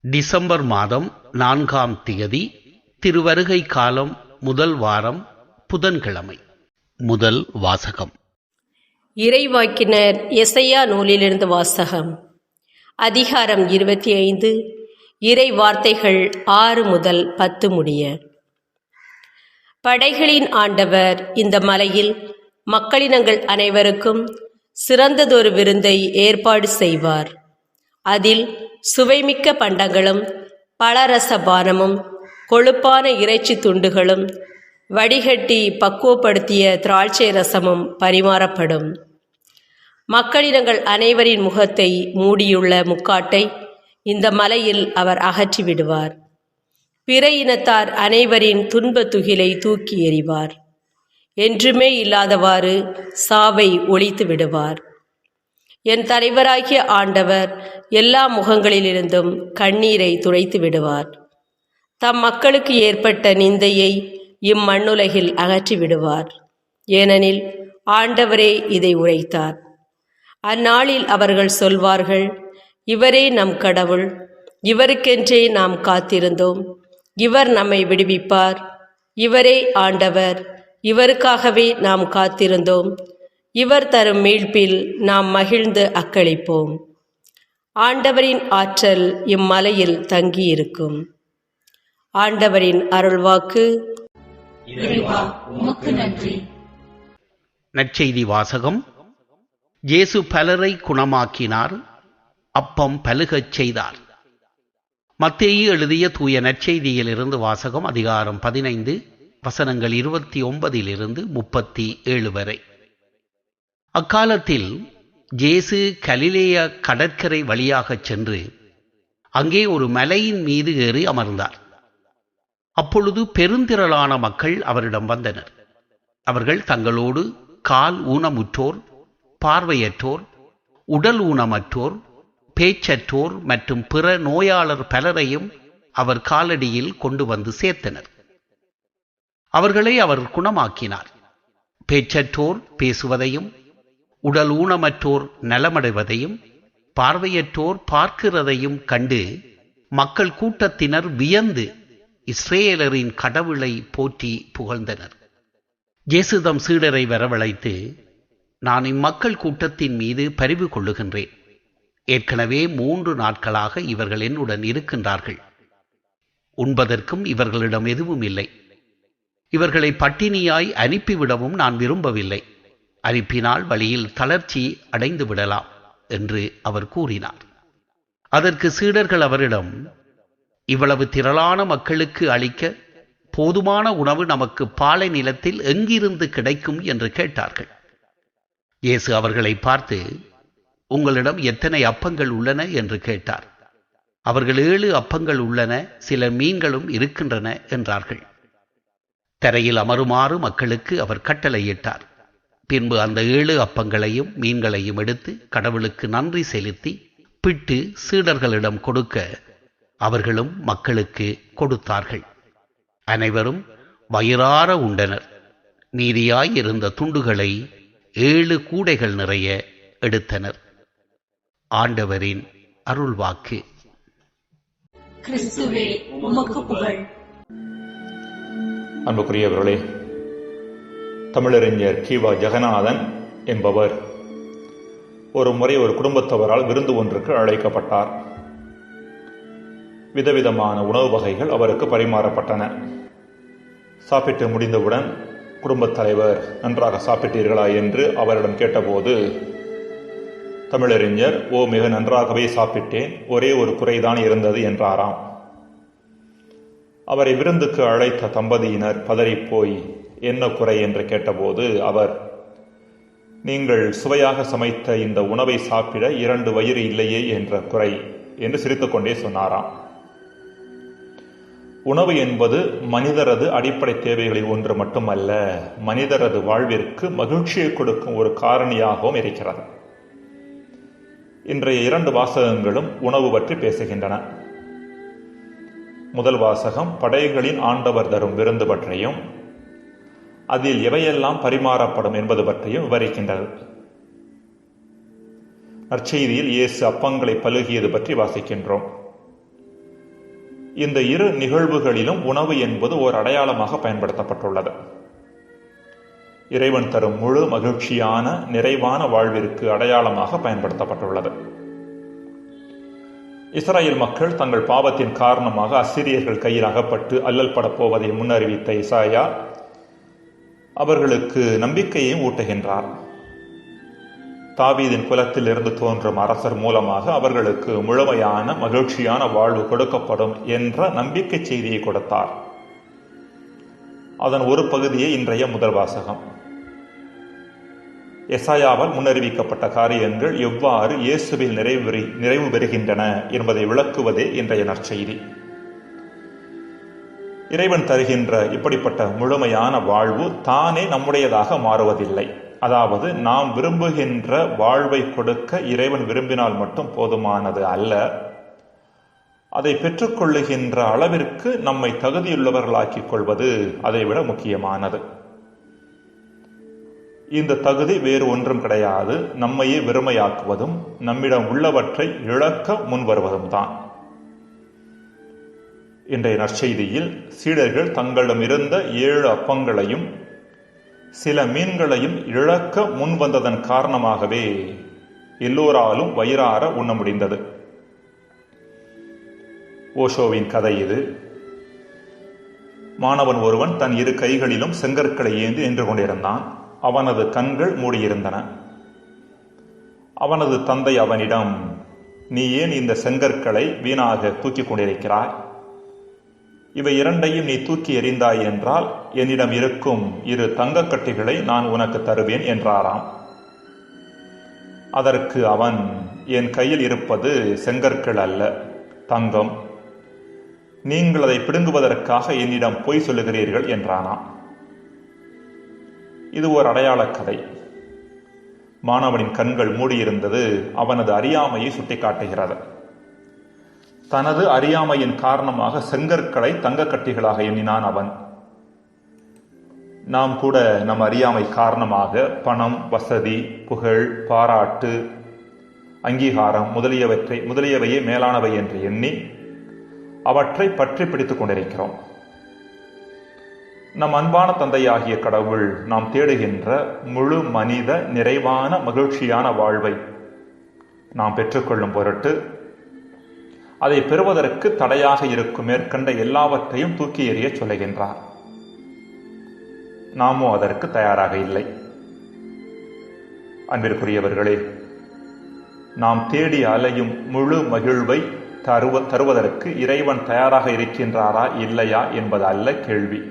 December மாதம் 4ஆம் தேதி திருவருகை காலம் முதல் வாரம் புதன்கிழமை. முதல் வாசகம். இறைவாக்கினர் எசையா நூலிலிருந்து வாசகம். அதிகாரம் 25. இறை வார்த்தைகள் 6 முதல் 10 முடிய. படைகளின் ஆண்டவர் இந்த மலையில் மக்களினங்கள் அனைவருக்கும் சிறந்ததொரு விருந்தை ஏற்பாடு செய்வார். அதில் சுவைமிக்க பண்டங்களும் பலரச பானமும் கொழுப்பான இறைச்சி துண்டுகளும் வடிகட்டி பக்குவப்படுத்திய திராட்சை ரசமும் பரிமாறப்படும். மக்களினங்கள் அனைவரின் முகத்தை மூடியுள்ள முக்காட்டை இந்த மலையில் அவர் அகற்றிவிடுவார். பிற இனத்தார் அனைவரின் துன்பத் துகிலை தூக்கி எறிவார். என்றுமே இல்லாதவாறு சாவை ஒழித்து விடுவார். என் தலைவராகிய ஆண்டவர் எல்லா முகங்களிலிருந்தும் கண்ணீரை துடைத்து விடுவார். தம் மக்களுக்கு ஏற்பட்ட நிந்தையை இம்மண்ணுலகில் அகற்றி விடுவார். ஏனெனில் ஆண்டவரே இதை உரைத்தார். அந்நாளில் அவர்கள் சொல்வார்கள், இவரே நம் கடவுள், இவருக்கென்றே நாம் காத்திருந்தோம், இவர் நம்மை விடுவிப்பார், இவரே ஆண்டவர், இவருக்காகவே நாம் காத்திருந்தோம், இவர் தரும் மீட்பில் நாம் மகிழ்ந்து அக்களிப்போம். ஆண்டவரின் ஆற்றல் இம்மலையில் தங்கியிருக்கும். ஆண்டவரின் அருள்வாக்கு. நற்செய்தி வாசகம். இயேசு பலரை குணமாக்கினார், அப்பம் பலுகச் செய்தார். மத்தேயு எழுதிய தூய நற்செய்தியிலிருந்து வாசகம். அதிகாரம் 15 வசனங்கள் 29 37 வரை. அக்காலத்தில் இயேசு கலிலேய கடற்கரை வழியாகச் சென்று அங்கே ஒரு மலையின் மீது ஏறி அமர்ந்தார். அப்பொழுது பெருந்திரளான மக்கள் அவரிடம் வந்தனர். அவர்கள் தங்களோடு கால் ஊனமுற்றோர், பார்வையற்றோர், உடல் ஊனமற்றோர், பேச்சற்றோர் மற்றும் பிற நோயாளர் பலரையும் அவர் காலடியில் கொண்டு வந்து சேர்த்தனர். அவர்களை அவர் குணமாக்கினார். பேச்சற்றோர் பேசுவதையும், உடல் ஊனமற்றோர் நலமடைவதையும், பார்வையற்றோர் பார்க்கிறதையும் கண்டு மக்கள் கூட்டத்தினர் வியந்து இஸ்ரேலரின் கடவுளை போற்றி புகழ்ந்தனர். இயேசு தம் சீடரை வரவழைத்து, நான் இம்மக்கள் கூட்டத்தின் மீது பரிவு கொள்ளுகின்றேன். ஏற்கனவே 3 நாட்களாக இவர்கள் என்னுடன் இருக்கின்றார்கள். உண்பதற்கும் இவர்களிடம் எதுவும் இல்லை. இவர்களை பட்டினியாய் அனுப்பிவிடவும் நான் விரும்பவில்லை. அனுப்பினால் வழியில் தளர்ச்சி அடைந்து விடலாம் என்று அவர் கூறினார். அதற்கு சீடர்கள் அவரிடம், இவ்வளவு திரளான மக்களுக்கு அளிக்க போதுமான உணவு நமக்கு பாலை நிலத்தில் எங்கிருந்து கிடைக்கும் என்று கேட்டார்கள். இயேசு அவர்களை பார்த்து, உங்களிடம் எத்தனை அப்பங்கள் உள்ளன என்று கேட்டார். அவர்கள் 7 அப்பங்கள் உள்ளன, சில மீன்களும் இருக்கின்றன என்றார்கள். தரையில் அமருமாறு மக்களுக்கு அவர் கட்டளையிட்டார். பின்பு அந்த 7 அப்பங்களையும் மீன்களையும் எடுத்து கடவுளுக்கு நன்றி செலுத்தி பிட்டு சீடர்களிடம் கொடுக்க அவர்களும் மக்களுக்கு கொடுத்தார்கள். அனைவரும் வயிறார உண்டனர். மீதியாய் இருந்த துண்டுகளை 7 கூடைகள் நிறைய எடுத்தனர். ஆண்டவரின் அருள்வாக்கு. கிறிஸ்துவே உமக்கு புகழ். அன்புக்குரியவர்களே, தமிழறிஞர் கி.வ. ஜெகநாதன் என்பவர் ஒரு முறை ஒரு குடும்பத்தவரால் விருந்து ஒன்றுக்கு அழைக்கப்பட்டார். விதவிதமான உணவு வகைகள் அவருக்கு பரிமாறப்பட்டன. சாப்பிட்டு முடிந்தவுடன் குடும்பத் தலைவர், நன்றாக சாப்பிட்டீர்களா என்று அவரிடம் கேட்டபோது தமிழறிஞர், மிக நன்றாகவே சாப்பிட்டேன், ஒரே ஒரு குறைதான் இருந்தது என்றாராம். அவரை விருந்துக்கு அழைத்த தம்பதியினர் பதறிப்போய், என்ன குறை என்று கேட்டபோது அவர், நீங்கள் சுவையாக சமைத்த இந்த உணவை சாப்பிட 2 வயிறு இல்லையே என்ற குறை என்று சிரித்துக்கொண்டே சொன்னாராம். உணவு என்பது மனிதரது அடிப்படை தேவைகளில் ஒன்று மட்டுமல்ல, மனிதரது வாழ்விற்கு மகிழ்ச்சியை கொடுக்கும் ஒரு காரணியாகவும் இருக்கிறது. இன்றைய 2 வாசகங்களும் உணவு பற்றி பேசுகின்றன. முதல் வாசகம் படைகளின் ஆண்டவர் தரும் விருந்து பற்றியும், அதில் எவையெல்லாம் பரிமாறப்படும் என்பது பற்றியும் விவரிக்கின்றது. நற்செய்தியில் இயேசு அப்பங்களை பலுகியது பற்றி வாசிக்கின்றோம். இந்த இரு நிகழ்வுகளிலும் உணவு என்பது ஓர் அடையாளமாக பயன்படுத்தப்பட்டுள்ளது. இறைவன் தரும் முழு மகிழ்ச்சியான நிறைவான வாழ்விற்கு அடையாளமாக பயன்படுத்தப்பட்டுள்ளது. இஸ்ரேல் மக்கள் தங்கள் பாவத்தின் காரணமாக அசிரியர்கள் கையில் அகப்பட்டு அல்லல் படப்போவதை முன்னறிவித்த எசாயா அவர்களுக்கு நம்பிக்கையையும் ஊட்டுகின்றார். தாவீதின் குலத்தில் இருந்து தோன்றும் அரசர் மூலமாக அவர்களுக்கு முழுமையான மகிழ்ச்சியான வாழ்வு கொடுக்கப்படும் என்ற நம்பிக்கை செய்தியை கொடுத்தார். அதன் ஒரு பகுதியே இன்றைய முதல் வாசகம். எசாயாவால் முன்னறிவிக்கப்பட்ட காரியங்கள் எவ்வாறு இயேசுவில் நிறைவு பெறுகின்றன என்பதை விளக்குவதே இன்றைய நற்செய்தி. இறைவன் தருகின்ற இப்படிப்பட்ட முழுமையான வாழ்வு தானே நம்முடையதாக மாறுவதில்லை. அதாவது நாம் விரும்புகின்ற வாழ்வை கொடுக்க இறைவன் விரும்பினால் மட்டும் போதுமானது அல்ல, அதை பெற்றுக்கொள்ளுகின்ற அளவிற்கு நம்மை தகுதியுள்ளவர்களாக்கிக் கொள்வது அதைவிட முக்கியமானது. இந்த தகுதி வேறு ஒன்றும் கிடையாது, நம்மையே வெறுமையாக்குவதும் நம்மிடம் உள்ளவற்றை இழக்க முன்வருவதும் தான். இன்றைய நற்செய்தியில் சீடர்கள் தங்களிடம் இருந்த 7 அப்பங்களையும் சில மீன்களையும் இழக்க முன்வந்ததன் காரணமாகவே எல்லோராலும் வயிறார உண்ண முடிந்தது. ஓஷோவின் கதை இது. மாணவன் ஒருவன் தன் 2 கைகளிலும் செங்கற்களை ஏந்தி நின்று கொண்டிருந்தான். அவனது கண்கள் மூடியிருந்தன. அவனது தந்தை அவனிடம், நீ ஏன் இந்த செங்கற்களை வீணாக தூக்கிக் கொண்டிருக்கிறாய்? இவை 2ஐயும் நீ தூக்கி எறிந்தாய் என்றால் என்னிடம் இருக்கும் 2 தங்கக்கட்டிகளை நான் உனக்கு தருவேன் என்றாராம். அதற்கு அவன், என் கையில் இருப்பது செங்கற்கள் அல்ல, தங்கம். நீங்கள் அதை பிடுங்குவதற்காக என்னிடம் பொய் சொல்லுகிறீர்கள் என்றானாம். இது ஒரு அடையாள கதை. மாணவனின் கண்கள் மூடியிருந்தது அவனது அறியாமையை சுட்டிக்காட்டுகிறது. தனது அறியாமையின் காரணமாக செங்கற்களை தங்கக்கட்டிகளாக எண்ணினான் அவன். நாம் கூட நம் அறியாமை காரணமாக பணம், வசதி, புகழ், பாராட்டு, அங்கீகாரம் முதலியவையே மேலானவை என்று எண்ணி அவற்றை பற்றி பிடித்துக் கொண்டிருக்கிறோம். நம் அன்பான தந்தையாகிய கடவுள் நாம் தேடுகின்ற முழு மனித நிறைவான மகிழ்ச்சியான வாழ்வை நாம் பெற்றுக்கொள்ளும் பொருட்டு அதை பெறுவதற்கு தடையாக இருக்கும் மேற்கண்ட எல்லாவற்றையும் தூக்கி எறிய சொல்லுகின்றார். நாமோ அதற்கு தயாராக இல்லை. அன்பிற்குரியவர்களே, நாம் தேடி அலையும் முழு மகிழ்வை தருவதற்கு இறைவன் தயாராக இருக்கின்றாரா இல்லையா என்பது அல்ல கேள்வி.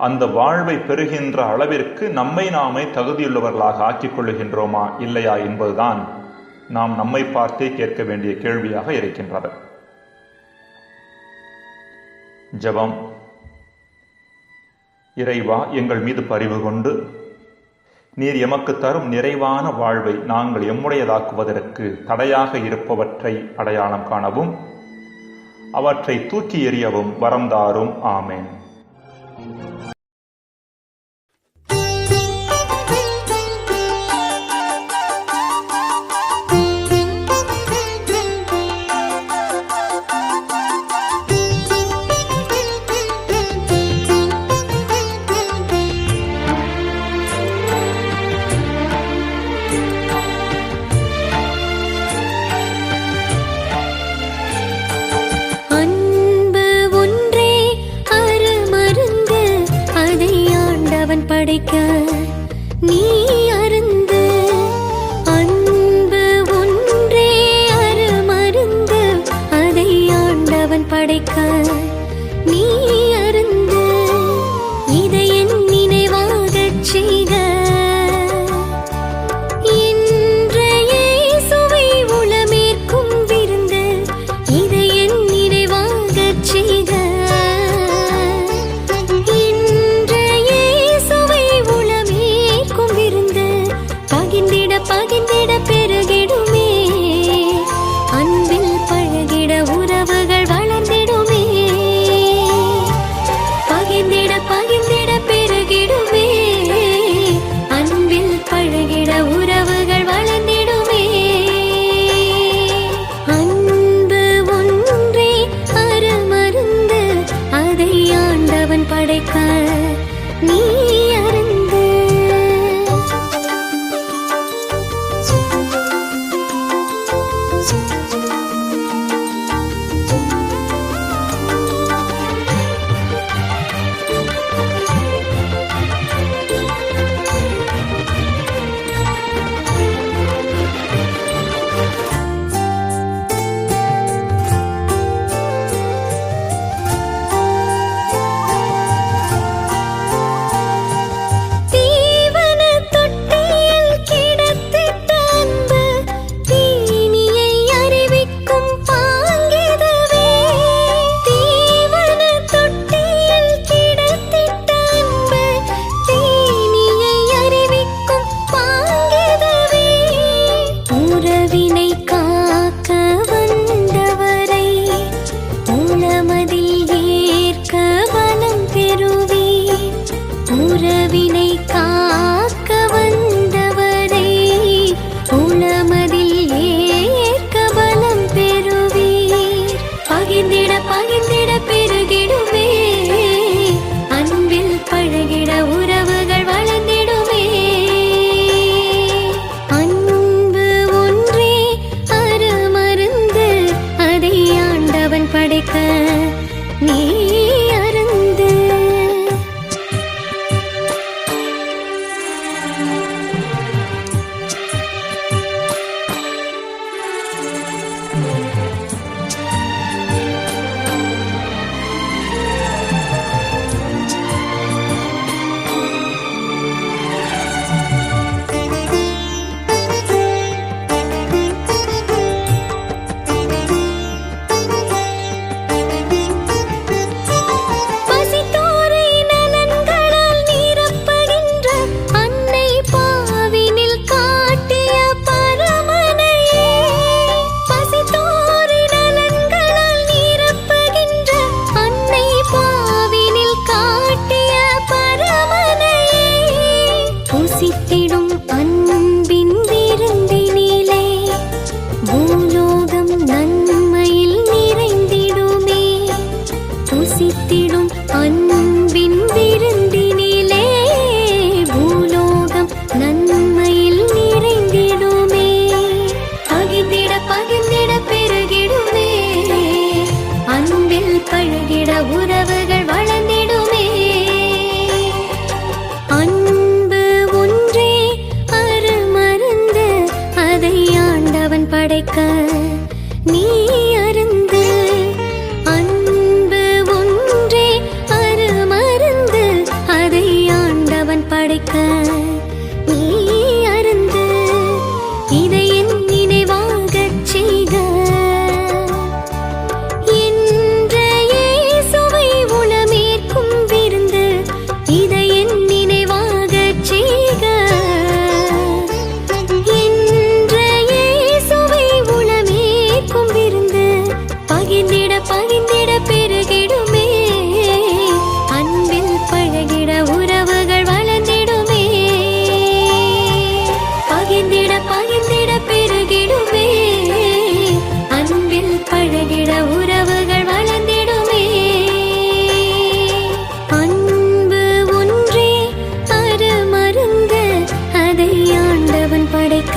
அந்த வாழ்வை பெறுகின்ற அளவிற்கு நம்மை நாமே தகுதியுள்ளவர்களாக ஆக்கிக் கொள்ளுகின்றோமா இல்லையா என்பதுதான் நாம் நம்மை பார்த்தே கேட்க வேண்டிய கேள்வியாக இருக்கின்றது. ஜெபம். இறைவா, எங்கள் மீது பரிவு கொண்டு நீர் எமக்கு தரும் நிறைவான வாழ்வை நாங்கள் எம்முடையதாக்குவதற்கு தடையாக இருப்பவற்றை அடையாளம் காணவும் அவற்றை தூக்கி எறியவும் வரம் தாரும். ஆமேன். படைக்க நீ அருந்து, அன்பு ஒன்றே அருமருந்து, அதை ஆண்டவன் படைக்க நீ அருந்து, இதை என் நினைவாகச் செய்க. இன்றைய இயேசுவை உளமேற்கும் விருந்து, இதை என் நினைவாகச் செய்க. பகிர்ந்திட பெருகிடுமே, அன்பில் பழகிட உறவுகள் வளர்ந்திடுமே. அன்பில் பழகிட உறவுகள் வளர்ந்திடுமே. அன்பு ஒன்றே அருமருந்து, அதை ஆண்டவன் படைக்க நீ அருந்து. அன்பு ஒன்றே அருமருந்து, அதை ஆண்டவன் படைக்க நீ அருந்து. இதை என் நினைவாகச் செய்க. இன்றைய இயேசுவை உளமேற்கும் விருந்து, இதை என் நினைவாகச் செய்க. இன்றைய இயேசுவை உளமேற்கும் விருந்து, பகிர்ந்திட பகிர்ந்திட பெருகிடுமே. அன்பில் பழகிட உறவுகள் வளர்ந்திடுமே. பகிர்ந்திட பகிர்ந்திட பெருகிடுமே. அன்பில் பழகிட உறவுகள் வளர்ந்திடுமே. அன்பு ஒன்றே அருமருந்து, அதை ஆண்டவன் படைக்க